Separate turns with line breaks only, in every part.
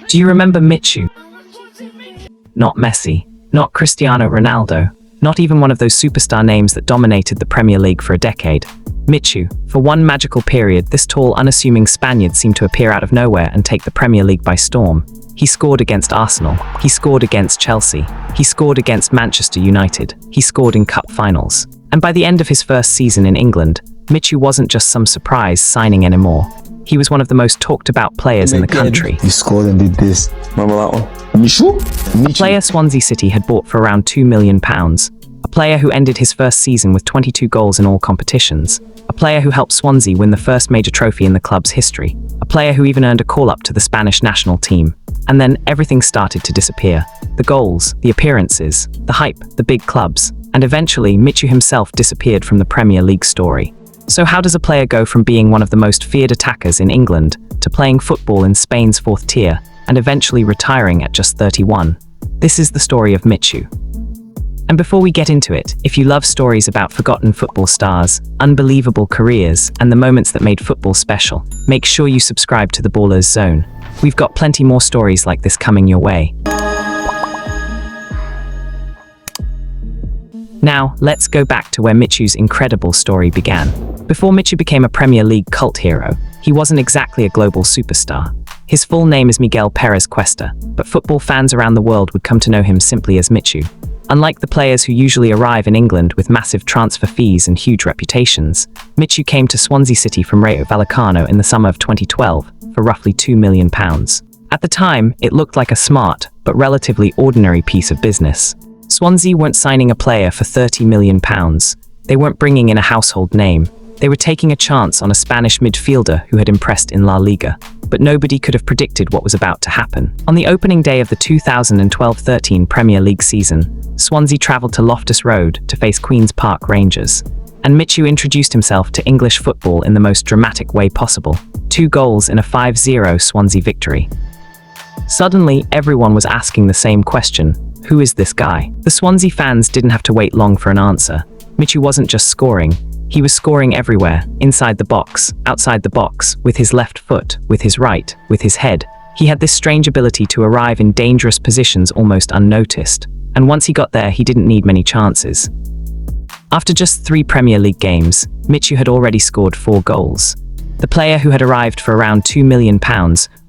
Do you remember Michu? Not Messi, not Cristiano Ronaldo, not even one of those superstar names that dominated the Premier League for a decade. Michu, for one magical period, this tall, unassuming Spaniard seemed to appear out of nowhere and take the Premier League by storm. He scored against Arsenal, he scored against Chelsea, he scored against Manchester United, he scored in cup finals. And by the end of his first season in England, Michu wasn't just some surprise signing anymore. He was one of the most talked about players in the country.
He scored and did this. Remember that one? Michu?
A player Swansea City had bought for around £2 million. A player who ended his first season with 22 goals in all competitions. A player who helped Swansea win the first major trophy in the club's history. A player who even earned a call-up to the Spanish national team. And then everything started to disappear. The goals, the appearances, the hype, the big clubs. And eventually, Michu himself disappeared from the Premier League story. So how does a player go from being one of the most feared attackers in England to playing football in Spain's fourth tier and eventually retiring at just 31? This is the story of Michu. And before we get into it, if you love stories about forgotten football stars, unbelievable careers, and the moments that made football special, make sure you subscribe to the Ballers Zone. We've got plenty more stories like this coming your way. Now, let's go back to where Michu's incredible story began. Before Michu became a Premier League cult hero, he wasn't exactly a global superstar. His full name is Miguel Perez Cuesta, but football fans around the world would come to know him simply as Michu. Unlike the players who usually arrive in England with massive transfer fees and huge reputations, Michu came to Swansea City from Rayo Vallecano in the summer of 2012 for roughly £2 million. At the time, it looked like a smart, but relatively ordinary piece of business. Swansea weren't signing a player for £30 million. They weren't bringing in a household name. They were taking a chance on a Spanish midfielder who had impressed in La Liga. But nobody could have predicted what was about to happen. On the opening day of the 2012-13 Premier League season, Swansea travelled to Loftus Road to face Queen's Park Rangers. And Michu introduced himself to English football in the most dramatic way possible. 2 goals in a 5-0 Swansea victory. Suddenly, everyone was asking the same question. Who is this guy? The Swansea fans didn't have to wait long for an answer. Michu wasn't just scoring. He was scoring everywhere, inside the box, outside the box, with his left foot, with his right, with his head. He had this strange ability to arrive in dangerous positions almost unnoticed. And once he got there, he didn't need many chances. After just 3 Premier League games, Michu had already scored 4 goals. The player who had arrived for around £2 million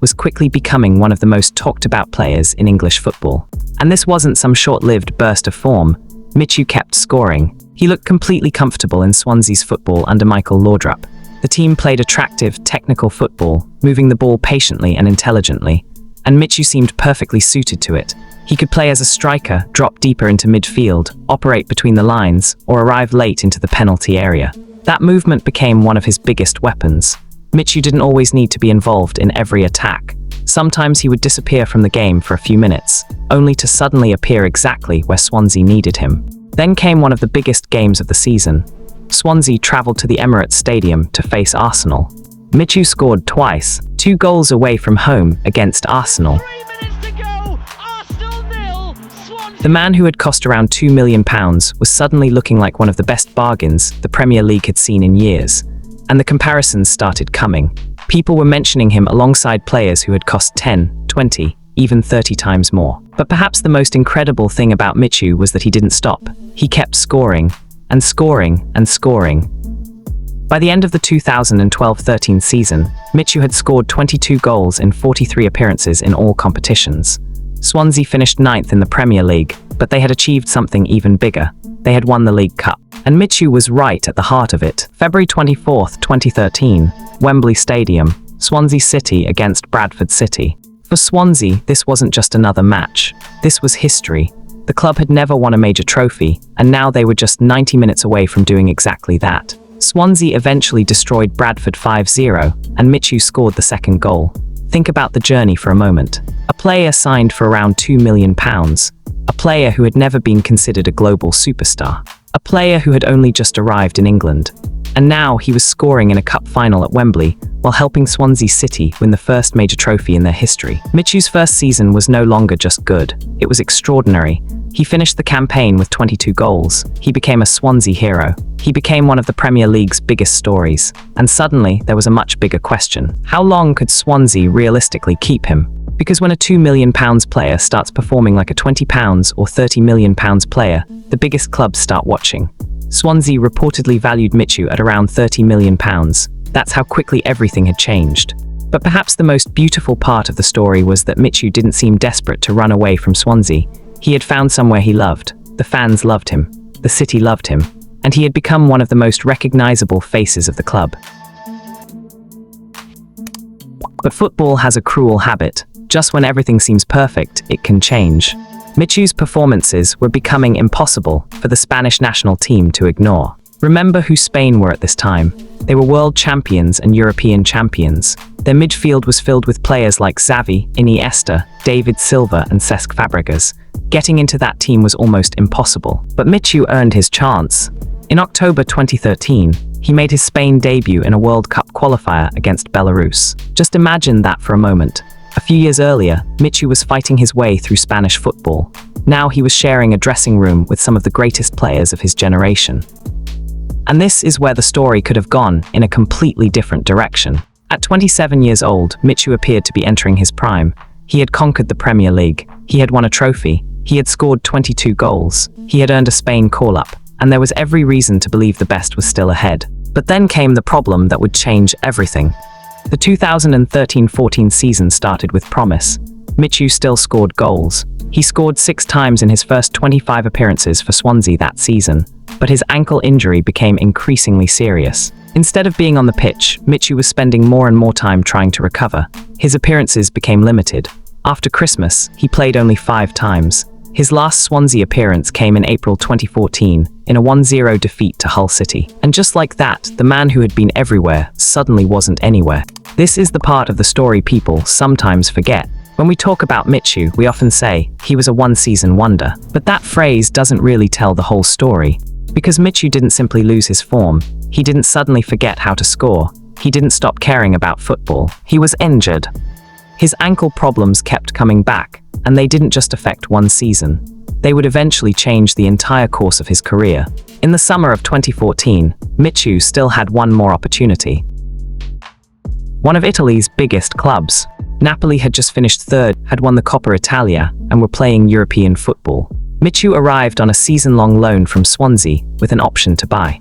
was quickly becoming one of the most talked about players in English football. And this wasn't some short-lived burst of form. Michu kept scoring. He looked completely comfortable in Swansea's football under Michael Laudrup. The team played attractive, technical football, moving the ball patiently and intelligently. And Michu seemed perfectly suited to it. He could play as a striker, drop deeper into midfield, operate between the lines, or arrive late into the penalty area. That movement became one of his biggest weapons. Michu didn't always need to be involved in every attack. Sometimes he would disappear from the game for a few minutes, only to suddenly appear exactly where Swansea needed him. Then came one of the biggest games of the season. Swansea travelled to the Emirates Stadium to face Arsenal. Michu scored twice, 2 goals away from home against Arsenal.
3 minutes to go. Arsenal 0, Swansea.
The man who had cost around £2 million was suddenly looking like one of the best bargains the Premier League had seen in years. And the comparisons started coming. People were mentioning him alongside players who had cost 10, 20, even 30 times more. But perhaps the most incredible thing about Michu was that he didn't stop. He kept scoring, and scoring, and scoring. By the end of the 2012-13 season, Michu had scored 22 goals in 43 appearances in all competitions. Swansea finished 9th in the Premier League, but they had achieved something even bigger. They had won the League Cup. And Michu was right at the heart of it. February 24, 2013, Wembley Stadium, Swansea City against Bradford City. For Swansea, this wasn't just another match. This was history. The club had never won a major trophy, and now they were just 90 minutes away from doing exactly that. Swansea eventually destroyed Bradford 5-0, and Michu scored the second goal. Think about the journey for a moment. A player signed for around £2 million. A player who had never been considered a global superstar. A player who had only just arrived in England. And now he was scoring in a cup final at Wembley while helping Swansea City win the first major trophy in their history. Michu's first season was no longer just good, it was extraordinary. He finished the campaign with 22 goals. He became a Swansea hero. He became one of the Premier League's biggest stories. And suddenly, there was a much bigger question. How long could Swansea realistically keep him? Because when a £2 million player starts performing like a £20 or £30 million player, the biggest clubs start watching. Swansea reportedly valued Michu at around £30 million. That's how quickly everything had changed. But perhaps the most beautiful part of the story was that Michu didn't seem desperate to run away from Swansea. He had found somewhere he loved. The fans loved him. The city loved him. And he had become one of the most recognizable faces of the club. But football has a cruel habit. Just when everything seems perfect, it can change. Michu's performances were becoming impossible for the Spanish national team to ignore. Remember who Spain were at this time. They were world champions and European champions. Their midfield was filled with players like Xavi, Iniesta, David Silva and Cesc Fabregas. Getting into that team was almost impossible. But Michu earned his chance. In October 2013, he made his Spain debut in a World Cup qualifier against Belarus. Just imagine that for a moment. A few years earlier, Michu was fighting his way through Spanish football. Now he was sharing a dressing room with some of the greatest players of his generation. And this is where the story could have gone in a completely different direction. At 27 years old, Michu appeared to be entering his prime. He had conquered the Premier League. He had won a trophy. He had scored 22 goals. He had earned a Spain call-up. And there was every reason to believe the best was still ahead. But then came the problem that would change everything. The 2013-14 season started with promise. Michu still scored goals. He scored 6 times in his first 25 appearances for Swansea that season, but his ankle injury became increasingly serious. Instead of being on the pitch, Michu was spending more and more time trying to recover. His appearances became limited. After Christmas, he played only 5 times. His last Swansea appearance came in April 2014, in a 1-0 defeat to Hull City. And just like that, the man who had been everywhere suddenly wasn't anywhere. This is the part of the story people sometimes forget. When we talk about Michu, we often say, he was a one-season wonder. But that phrase doesn't really tell the whole story. Because Michu didn't simply lose his form. He didn't suddenly forget how to score. He didn't stop caring about football. He was injured. His ankle problems kept coming back, and they didn't just affect one season. They would eventually change the entire course of his career. In the summer of 2014, Michu still had one more opportunity. One of Italy's biggest clubs. Napoli had just finished third, had won the Coppa Italia, and were playing European football. Michu arrived on a season-long loan from Swansea with an option to buy.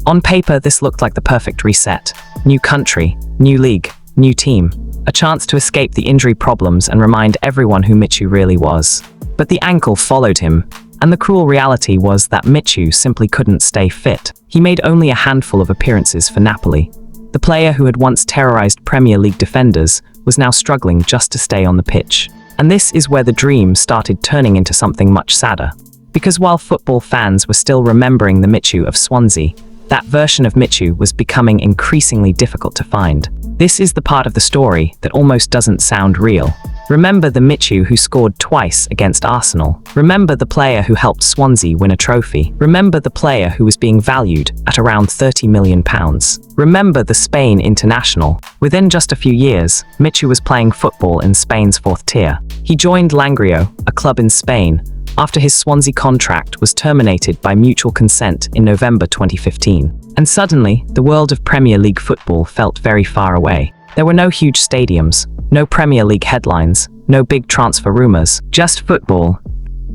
On paper, this looked like the perfect reset. New country, new league, new team. A chance to escape the injury problems and remind everyone who Michu really was. But the ankle followed him, and the cruel reality was that Michu simply couldn't stay fit. He made only a handful of appearances for Napoli. The player who had once terrorized Premier League defenders was now struggling just to stay on the pitch. And this is where the dream started turning into something much sadder. Because while football fans were still remembering the Michu of Swansea, that version of Michu was becoming increasingly difficult to find. This is the part of the story that almost doesn't sound real. Remember the Michu who scored twice against Arsenal. Remember the player who helped Swansea win a trophy. Remember the player who was being valued at around £30 million. Remember the Spain international. Within just a few years, Michu was playing football in Spain's 4th tier. He joined Langreo, a club in Spain, after his Swansea contract was terminated by mutual consent in November 2015. And suddenly, the world of Premier League football felt very far away. There were no huge stadiums, no Premier League headlines, no big transfer rumors, just football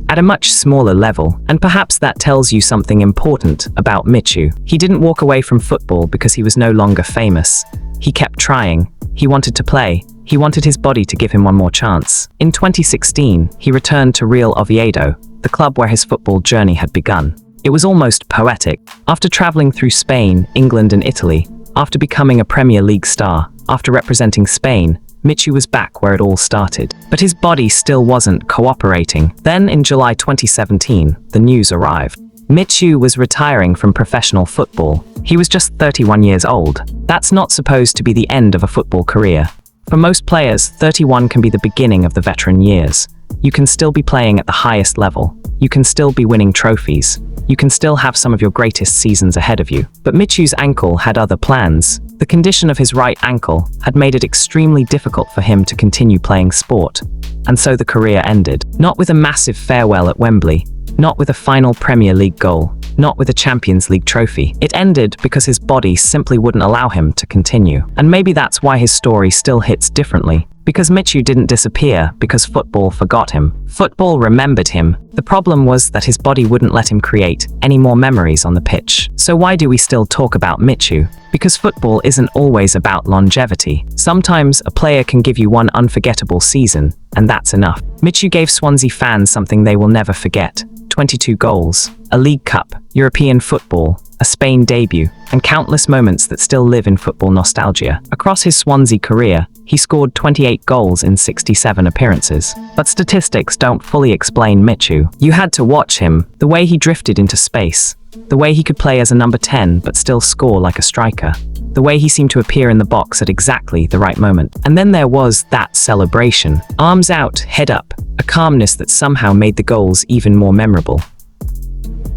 at a much smaller level. And perhaps that tells you something important about Michu. He didn't walk away from football because he was no longer famous. He kept trying. He wanted to play. He wanted his body to give him one more chance. In 2016, he returned to Real Oviedo, the club where his football journey had begun. It was almost poetic. After traveling through Spain, England and Italy, after becoming a Premier League star, after representing Spain, Michu was back where it all started. But his body still wasn't cooperating. Then in July 2017, the news arrived. Michu was retiring from professional football. He was just 31 years old. That's not supposed to be the end of a football career. For most players, 31 can be the beginning of the veteran years. You can still be playing at the highest level. You can still be winning trophies. You can still have some of your greatest seasons ahead of you. But Michu's ankle had other plans. The condition of his right ankle had made it extremely difficult for him to continue playing sport. And so the career ended. Not with a massive farewell at Wembley, not with a final Premier League goal, not with a Champions League trophy. It ended because his body simply wouldn't allow him to continue. And maybe that's why his story still hits differently. Because Michu didn't disappear because football forgot him. Football remembered him. The problem was that his body wouldn't let him create any more memories on the pitch. So why do we still talk about Michu? Because football isn't always about longevity. Sometimes a player can give you one unforgettable season, and that's enough. Michu gave Swansea fans something they will never forget. 22 goals, a League Cup, European football, a Spain debut, and countless moments that still live in football nostalgia. Across his Swansea career, he scored 28 goals in 67 appearances. But statistics don't fully explain Michu. You had to watch him, the way he drifted into space, the way he could play as a number 10 but still score like a striker, the way he seemed to appear in the box at exactly the right moment. And then there was that celebration. Arms out, head up, a calmness that somehow made the goals even more memorable.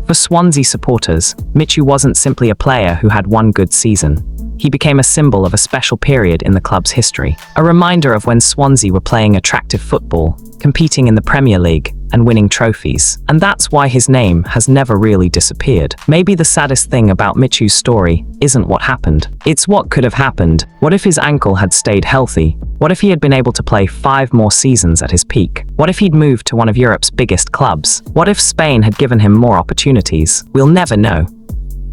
For Swansea supporters, Michu wasn't simply a player who had one good season. He became a symbol of a special period in the club's history. A reminder of when Swansea were playing attractive football, competing in the Premier League, and winning trophies. And that's why his name has never really disappeared. Maybe the saddest thing about Michu's story isn't what happened. It's what could have happened. What if his ankle had stayed healthy? What if he had been able to play 5 more seasons at his peak? What if he'd moved to one of Europe's biggest clubs? What if Spain had given him more opportunities? We'll never know.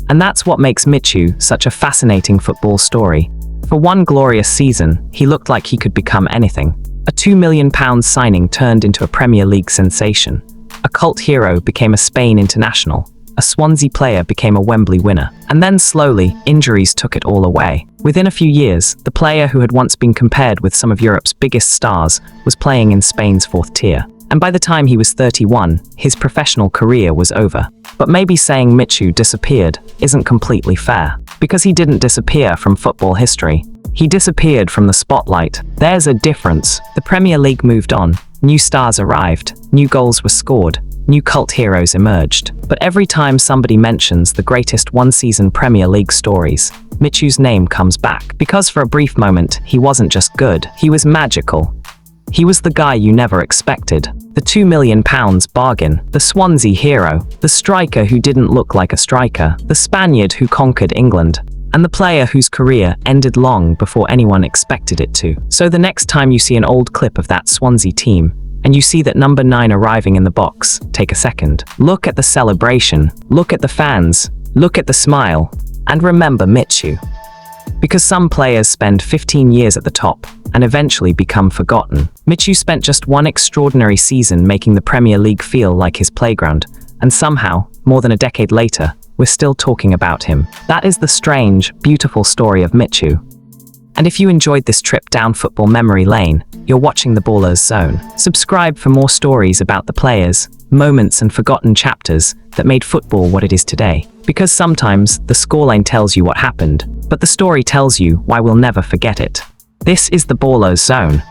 And that's what makes Michu such a fascinating football story. For one glorious season, he looked like he could become anything. A £2 million signing turned into a Premier League sensation. A cult hero became a Spain international. A Swansea player became a Wembley winner. And then slowly, injuries took it all away. Within a few years, the player who had once been compared with some of Europe's biggest stars was playing in Spain's 4th tier. And by the time he was 31, his professional career was over. But maybe saying Michu disappeared isn't completely fair. Because he didn't disappear from football history. He disappeared from the spotlight. There's a difference. The Premier League moved on. New stars arrived. New goals were scored. New cult heroes emerged. But every time somebody mentions the greatest one-season Premier League stories, Michu's name comes back. Because for a brief moment, he wasn't just good. He was magical. He was the guy you never expected. The £2 million bargain. The Swansea hero. The striker who didn't look like a striker. The Spaniard who conquered England. And the player whose career ended long before anyone expected it to. So the next time you see an old clip of that Swansea team, and you see that number 9 arriving in the box, take a second. Look at the celebration. Look at the fans. Look at the smile. And remember Michu. Because some players spend 15 years at the top and eventually become forgotten. Michu spent just one extraordinary season making the Premier League feel like his playground, and somehow, more than a decade later, we're still talking about him. That is the strange, beautiful story of Michu. And if you enjoyed this trip down football memory lane, you're watching The Ballers Zone. Subscribe for more stories about the players, moments and forgotten chapters that made football what it is today. Because sometimes the scoreline tells you what happened, but the story tells you why we'll never forget it. This is The Ballers Zone.